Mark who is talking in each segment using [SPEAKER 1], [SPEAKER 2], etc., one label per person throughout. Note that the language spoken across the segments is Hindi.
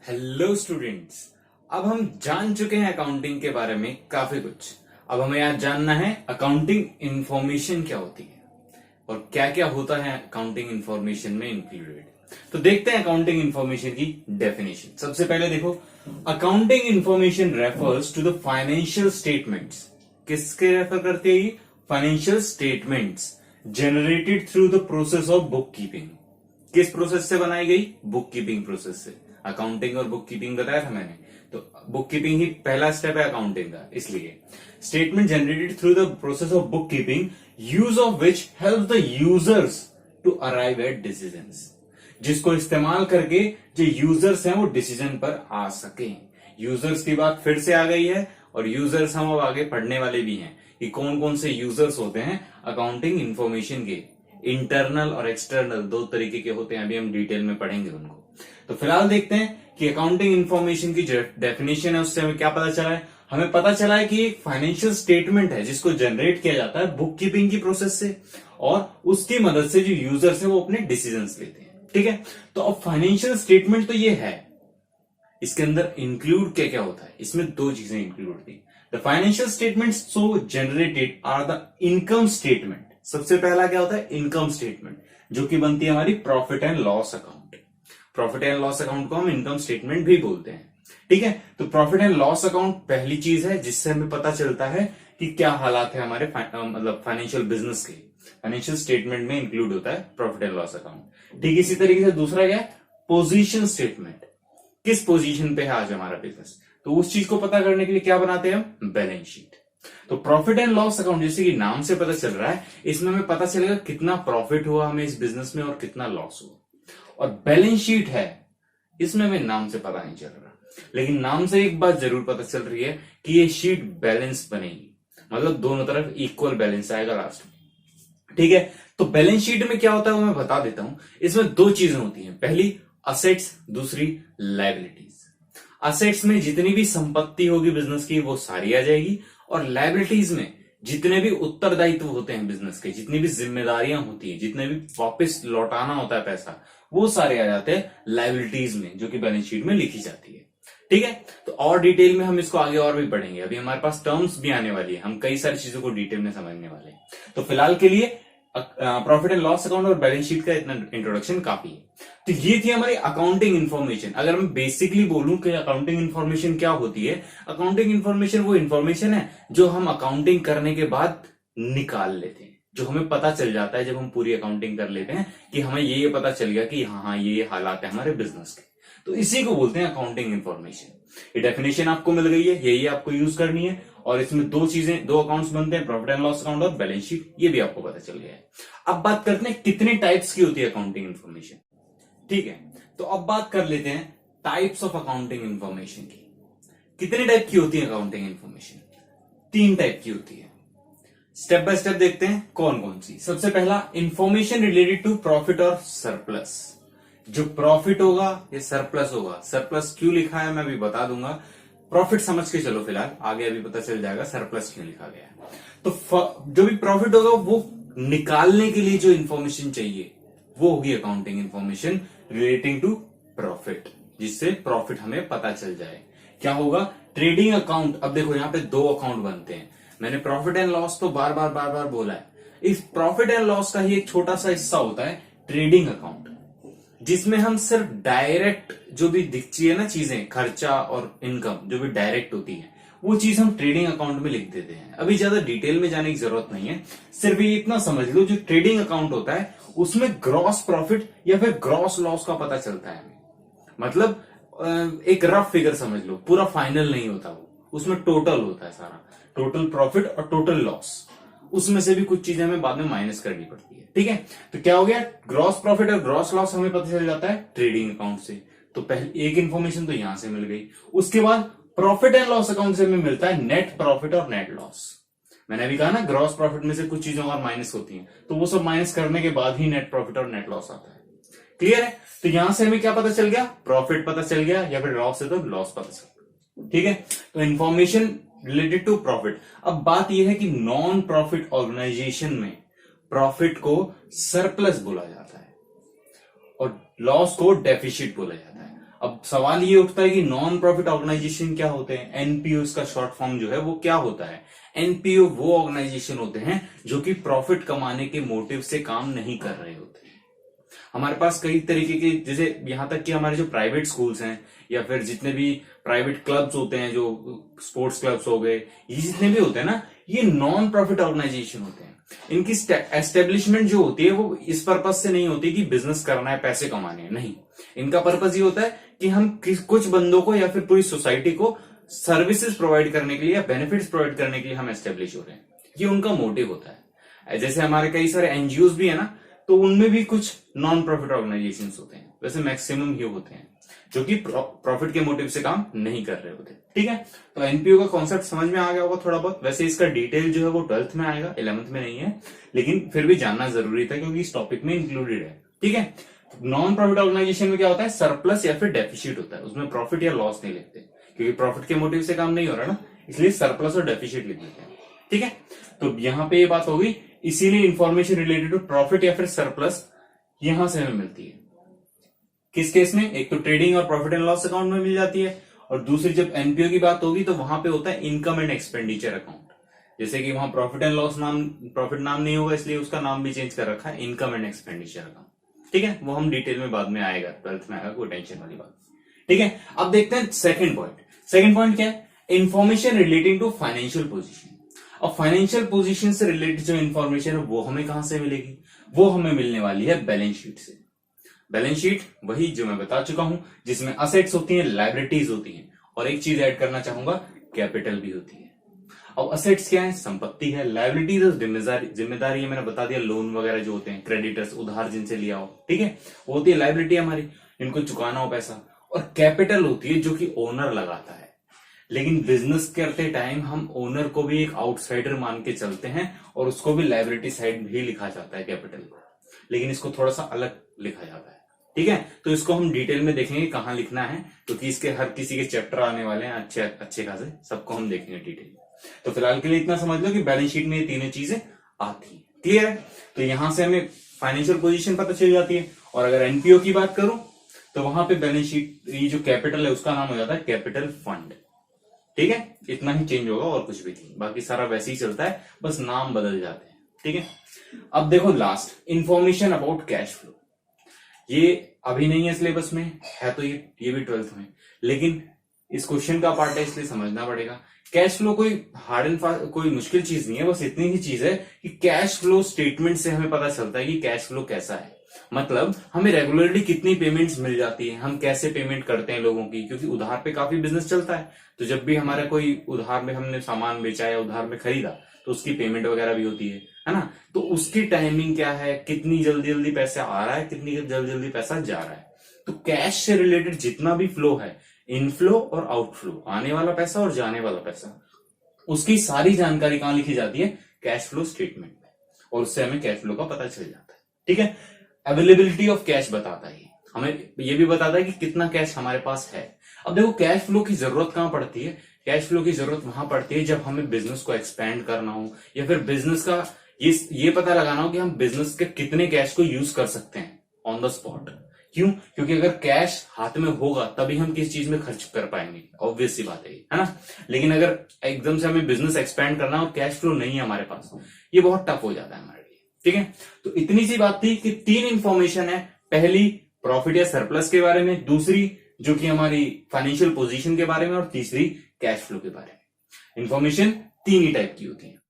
[SPEAKER 1] Hello students. अब हम जान चुके हैं अकाउंटिंग के बारे में काफी कुछ। अब हमें आज जानना है अकाउंटिंग इंफॉर्मेशन क्या होती है और क्या क्या होता है अकाउंटिंग इंफॉर्मेशन में इंक्लूडेड। तो देखते हैं अकाउंटिंग इंफॉर्मेशन की डेफिनेशन। सबसे पहले देखो, accounting information refers to the financial statements. किसके रेफर करती है ये? Financial statements generated through the process of book keeping. किस प्रोसेस से बनाई गई? बुक कीपिंग प्रोसेस से। अकाउंटिंग और बुक कीपिंग बताया था मैंने, तो बुक कीपिंग ही पहला स्टेप है अकाउंटिंग का। इसलिए statement generated through the process of book keeping, use of which help the users to arrive at decisions. जिसको इस्तेमाल करके जो यूजर्स हैं वो डिसीजन पर आ सके। यूजर्स की बात फिर से आ गई है और यूजर्स हम अब आगे पढ़ने वाले भी हैं कि कौन कौन से यूजर्स होते हैं अकाउंटिंग इंफॉर्मेशन के। इंटरनल और एक्सटर्नल दो तरीके के होते हैं, अभी हम डिटेल में पढ़ेंगे उनको। तो फिलहाल देखते हैं कि अकाउंटिंग इंफॉर्मेशन की जो डेफिनेशन है उससे हमें क्या पता चला है। हमें पता चला है कि एक फाइनेंशियल स्टेटमेंट है जिसको जनरेट किया जाता है बुक कीपिंग की प्रोसेस से और उसकी मदद से जो यूजर्स है वो अपने डिसीजंस लेते हैं। ठीक है, तो अब फाइनेंशियल स्टेटमेंट तो ये है, इसके अंदर इंक्लूड क्या क्या होता है? इसमें दो चीजें इंक्लूड होती है। The financial statements so generated are the income statement. सबसे पहला क्या होता है? इनकम स्टेटमेंट, जो कि बनती है हमारी profit and loss account. Profit and loss account को हम इनकम स्टेटमेंट भी बोलते हैं। ठीक है, तो प्रॉफिट एंड लॉस अकाउंट पहली चीज है जिससे हमें पता चलता है कि क्या हालात है हमारे मतलब फाइनेंशियल बिजनेस के। फाइनेंशियल स्टेटमेंट में इंक्लूड होता है प्रॉफिट एंड लॉस अकाउंट। ठीक, इसी तरीके से दूसरा क्या है? Position statement. किस पोजीशन पे है आज हमारा बिजनेस, तो उस चीज को पता करने के लिए क्या बनाते हैं हम? Balance sheet. तो प्रॉफिट एंड लॉस अकाउंट जैसे कि नाम से पता चल रहा है, इसमें हमें पता चलेगा कितना प्रॉफिट हुआ हमें इस बिजनेस में और कितना लॉस हुआ। और बैलेंस शीट है, इसमें हमें नाम से पता नहीं चल रहा, लेकिन नाम से एक बात जरूर पता चल रही है कि ये शीट बैलेंस बनेगी, मतलब दोनों तरफ इक्वल बैलेंस आएगा लास्ट में। ठीक है, तो बैलेंस शीट में क्या होता है वो मैं बता देता हूं। इसमें दो चीजें होती हैं, पहली असेट्स, दूसरी लायबिलिटीज। असेट्स में जितनी भी संपत्ति होगी बिजनेस की वो सारी आ जाएगी, और लायबिलिटीज में जितने भी उत्तरदायित्व होते हैं बिजनेस के, जितनी भी जिम्मेदारियां होती है, जितने भी वापस लौटाना होता है पैसा, वो सारे आ जाते हैं लायबिलिटीज में, जो कि बैलेंस शीट में लिखी जाती है। ठीक है, तो और डिटेल में हम इसको आगे और भी पढ़ेंगे। अभी हमारे पास टर्म्स भी आने वाली है, हम कई सारी चीजों को डिटेल में समझने वाले हैं। तो फिलहाल के लिए प्रॉफिट एंड लॉस अकाउंट और बैलेंस शीट का इतना इंट्रोडक्शन काफी है। तो ये थी हमारी अकाउंटिंग इन्फॉर्मेशन। अगर मैं बेसिकली बोलूं कि अकाउंटिंग इन्फॉर्मेशन क्या होती है, अकाउंटिंग इन्फॉर्मेशन वो इन्फॉर्मेशन है जो हम अकाउंटिंग करने के बाद निकाल लेते हैं, जो हमें पता चल जाता है जब हम पूरी अकाउंटिंग कर लेते हैं कि हमें ये पता चल गया कि हाँ ये हालात है हमारे बिजनेस के। तो इसी को बोलते हैं अकाउंटिंग इन्फॉर्मेशन। ये डेफिनेशन आपको मिल गई है, यही आपको यूज करनी है। और इसमें दो चीजें, दो अकाउंट्स बनते हैं, प्रॉफिट एंड लॉस अकाउंट और बैलेंस शीट, ये भी आपको पता चल गया है। अब बात करते हैं कितने टाइप्स की होती है अकाउंटिंग इन्फॉर्मेशन। ठीक है, तो अब बात कर लेते हैं टाइप्स ऑफ अकाउंटिंग इन्फॉर्मेशन की। कितने टाइप की होती है अकाउंटिंग इन्फॉर्मेशन? तीन टाइप की होती है। स्टेप बाय स्टेप देखते हैं कौन कौन सी। सबसे पहला, इंफॉर्मेशन रिलेटेड टू प्रॉफिट और सरप्लस। जो प्रॉफिट होगा या सरप्लस होगा, सरप्लस क्यों लिखा है मैं अभी बता दूंगा, प्रॉफिट समझ के चलो फिलहाल, आगे अभी पता चल जाएगा सरप्लस क्यों लिखा गया है। तो जो भी प्रॉफिट होगा वो निकालने के लिए जो इंफॉर्मेशन चाहिए वो होगी accounting information relating to profit, जिससे प्रॉफिट हमें पता चल जाए। क्या होगा? Trading account. अब देखो यहाँ पे दो अकाउंट बनते हैं, मैंने प्रॉफिट एंड लॉस तो बार बार बोला है। इस प्रॉफिट एंड लॉस का ही एक छोटा सा हिस्सा होता है ट्रेडिंग अकाउंट, जिसमें हम सिर्फ डायरेक्ट जो भी दिखती है ना चीजें, खर्चा और इनकम जो भी डायरेक्ट होती है, वो चीज हम ट्रेडिंग अकाउंट में लिख देते हैं। अभी ज्यादा डिटेल में जाने की जरूरत नहीं है, सिर्फ ये इतना समझ लो, जो ट्रेडिंग अकाउंट होता है उसमें ग्रॉस प्रॉफिट या फिर ग्रॉस लॉस का पता चलता है हमें। मतलब एक रफ फिगर समझ लो, पूरा फाइनल नहीं होता वो, उसमें टोटल होता है सारा, टोटल प्रॉफिट और टोटल लॉस, उसमें से भी कुछ चीजें हमें बाद में माइनस करनी पड़ती है। ठीक है, तो क्या हो गया? ग्रॉस प्रॉफिट और ग्रॉस लॉस हमें पता चल जाता है ट्रेडिंग अकाउंट से। तो पहले एक इंफॉर्मेशन तो यहां से मिल गई। उसके बाद प्रॉफिट एंड लॉस अकाउंट से हमें मिलता है नेट प्रॉफिट और नेट लॉस। मैंने अभी कहा ना, ग्रॉस प्रॉफिट में से कुछ चीजें और माइनस होती हैं, तो वो सब माइनस करने के बाद ही नेट प्रॉफिट और नेट लॉस आता है। क्लियर है? तो यहां से हमें क्या पता चल गया? प्रॉफिट पता चल गया, या फिर लॉस है तो लॉस पता चल गया। ठीक है, तो इंफॉर्मेशन रिलेटेड टू प्रॉफिट। अब बात यह है कि नॉन प्रॉफिट ऑर्गेनाइजेशन में प्रॉफिट को सरप्लस बोला जाता है और लॉस को डेफिसिट बोला जाता है। अब सवाल ये उठता है कि नॉन प्रॉफिट ऑर्गेनाइजेशन क्या होते हैं, एनपीओ इसका शॉर्ट फॉर्म जो है वो क्या होता है। एनपीओ वो ऑर्गेनाइजेशन होते हैं जो कि प्रॉफिट कमाने के मोटिव से काम नहीं कर रहे होते। हमारे पास कई तरीके के, जैसे यहां तक कि हमारे जो प्राइवेट स्कूल्स हैं या फिर जितने भी प्राइवेट क्लब्स होते हैं, जो स्पोर्ट्स क्लब्स हो गए, ये जितने भी होते हैं ना, ये नॉन प्रॉफिट ऑर्गेनाइजेशन होते हैं। इनकी एस्टेब्लिशमेंट जो होती है वो इस पर्पज से नहीं होती कि बिजनेस करना है, पैसे कमाने हैं, नहीं। इनका पर्पज ये होता है कि हम कुछ बंदों को या फिर पूरी सोसाइटी को सर्विसेज प्रोवाइड करने के लिए या बेनिफिट्स प्रोवाइड करने के लिए हम एस्टेब्लिश हो रहे हैं, ये उनका मोटिव होता है। जैसे हमारे कई सारे एनजीओ भी है ना, तो उनमें भी कुछ नॉन प्रॉफिट ऑर्गेनाइजेशन होते हैं, वैसे मैक्सिमम ही होते हैं जो कि प्रॉफिट के मोटिव से काम नहीं कर रहे होते। ठीक है, तो एनपीओ का कॉन्सेप्ट समझ में आ गया होगा थोड़ा बहुत। वैसे इसका डिटेल जो है वो 12th में आएगा, 11th में नहीं है, लेकिन फिर भी जानना जरूरी था क्योंकि इस टॉपिक में इंक्लूडेड है। ठीक है, नॉन प्रॉफिट ऑर्गेनाइजेशन में क्या होता है, सरप्लस या फिर डेफिसिट होता है, उसमें प्रॉफिट या लॉस नहीं लिखते क्योंकि प्रॉफिट के मोटिव से काम नहीं हो रहा ना, इसलिए सरप्लस और डेफिसिट लिख देते हैं। ठीक है, तो यहां पे ये बात होगी, इसीलिए इंफॉर्मेशन रिलेटेड टू प्रॉफिट या फिर सरप्लस यहां से हमें मिलती है। किस केस में, एक तो ट्रेडिंग और प्रॉफिट एंड लॉस अकाउंट में मिल जाती है, और दूसरी जब एनपीओ की बात होगी तो वहां पे होता है इनकम एंड एक्सपेंडिचर अकाउंट। जैसे कि वहां प्रॉफिट एंड लॉस प्रॉफिट नाम नहीं होगा, इसलिए उसका नाम भी चेंज कर रखा है, इनकम एंड एक्सपेंडिचर अकाउंट। ठीक है, वो हम डिटेल में बाद में आएगा, 12th में आएगा, कोई टेंशन वाली बात। ठीक है, अब देखते हैं सेकंड पॉइंट। सेकंड पॉइंट क्या है, information relating to financial position. और फाइनेंशियल पोजीशन से रिलेटेड जो इंफॉर्मेशन है वो हमें कहां से मिलेगी, वो हमें मिलने वाली है बैलेंस शीट से। बैलेंस शीट वही जो मैं बता चुका हूं, जिसमें असेट्स होती हैं, लाइबिलिटीज होती हैं, और एक चीज ऐड करना चाहूंगा, कैपिटल भी होती है। अब असेट्स क्या है, संपत्ति है, लाइबिलिटीज जिम्मेदारी है, मैंने बता दिया, लोन वगैरह जो होते हैं, क्रेडिटर्स उधार जिनसे लिया हो, ठीक है, वो होती है लाइबिलिटी हमारी, इनको चुकाना हो पैसा। और कैपिटल होती है जो कि ओनर लगाता है। लेकिन बिजनेस करते टाइम हम ओनर को भी एक आउटसाइडर मान के चलते हैं, और उसको भी लाइबिलिटी साइड भी लिखा जाता है कैपिटल को, लेकिन इसको थोड़ा सा अलग लिखा जाता है। ठीक है, तो इसको हम डिटेल में देखेंगे कहां लिखना है, क्योंकि इसके हर किसी के चैप्टर आने वाले हैं अच्छे खासे, सबको हम देखेंगे डिटेल। तो फिलहाल के लिए इतना समझ लो कि बैलेंस शीट में ये तीनों चीजें आती है। क्लियर है, तो यहां से हमें फाइनेंशियल पोजीशन पता चल जाती है। और अगर एनपीओ की बात करूं तो वहां पे बैलेंस शीट, ये जो कैपिटल है उसका नाम हो जाता है कैपिटल फंड। ठीक है, इतना ही चेंज होगा और कुछ भी नहीं, बाकी सारा वैसे ही चलता है, बस नाम बदल जाते हैं। ठीक है, अब देखो last, information about cash flow. ये अभी नहीं है सिलेबस में, है तो ये भी 12th में, लेकिन इस क्वेश्चन का पार्ट है इसलिए समझना पड़ेगा। कैश फ्लो कोई हार्ड एंड फास्ट, कोई मुश्किल चीज नहीं है, बस इतनी ही चीज है कि कैश फ्लो स्टेटमेंट से हमें पता चलता है कि कैश फ्लो कैसा है। मतलब हमें रेगुलरली कितनी पेमेंट्स मिल जाती है, हम कैसे पेमेंट करते हैं लोगों की, क्योंकि उधार पे काफी बिजनेस चलता है। तो जब भी हमारा कोई उधार में हमने सामान बेचा या उधार में खरीदा तो उसकी पेमेंट वगैरह भी होती है ना। तो उसकी टाइमिंग क्या है, कितनी जल्दी जल्दी पैसा आ रहा है, कितनी जल्दी जल्दी पैसा जा रहा है। तो कैश से रिलेटेड जितना भी फ्लो है, इनफ्लो और आउटफ्लो, आने वाला पैसा और जाने वाला पैसा, उसकी सारी जानकारी कहां लिखी जाती है, कैश फ्लो स्टेटमेंट में, और उससे हमें कैश फ्लो का पता चल जाता है। ठीक है, अवेलेबिलिटी ऑफ कैश बताता है, हमें ये भी बताता है कि कितना कैश हमारे पास है। अब देखो कैश फ्लो की जरूरत कहां पड़ती है, कैश फ्लो की जरूरत वहां पड़ती है जब हमें बिजनेस को एक्सपेंड करना हो, या फिर बिजनेस का ये पता लगाना हो कि हम बिजनेस के कितने कैश को यूज कर सकते हैं ऑन द स्पॉट। क्यों, क्योंकि अगर कैश हाथ में होगा तभी हम किस चीज में खर्च कर पाएंगे, ऑब्वियस सी बात है ना। लेकिन अगर एकदम से हमें बिजनेस एक्सपेंड करना और कैश फ्लो नहीं है हमारे पास, ये बहुत टफ हो जाता है हमारे लिए। ठीक है, तो इतनी सी बात थी कि 3 इंफॉर्मेशन है, पहली प्रॉफिट या सरप्लस के बारे में, दूसरी जो कि हमारी फाइनेंशियल पोजीशन के बारे में, और तीसरी कैश फ्लो के बारे में। इंफॉर्मेशन 3 ही टाइप की होती है।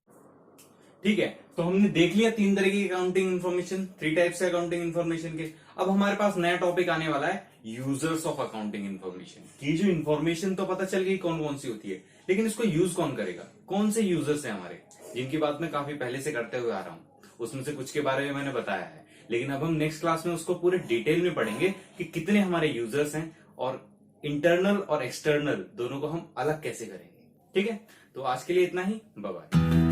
[SPEAKER 1] ठीक है, तो हमने देख लिया 3 तरह की अकाउंटिंग इन्फॉर्मेशन, 3 टाइप्स है अकाउंटिंग इन्फॉर्मेशन के। अब हमारे पास नया टॉपिक आने वाला है, यूजर्स ऑफ अकाउंटिंग इन्फॉर्मेशन। ये जो इन्फॉर्मेशन तो पता चल गई कौन कौन सी होती है, लेकिन इसको यूज कौन करेगा, कौन से यूजर्स है हमारे, जिनकी बात मैं काफी पहले से करते हुए आ रहा हूं। उसमें से कुछ के बारे में मैंने बताया है, लेकिन अब हम नेक्स्ट क्लास में उसको पूरे डिटेल में पढ़ेंगे कि कितने हमारे यूजर्स हैं, और इंटरनल और एक्सटर्नल दोनों को हम अलग कैसे करेंगे। ठीक है, तो आज के लिए इतना ही, बाय बाय।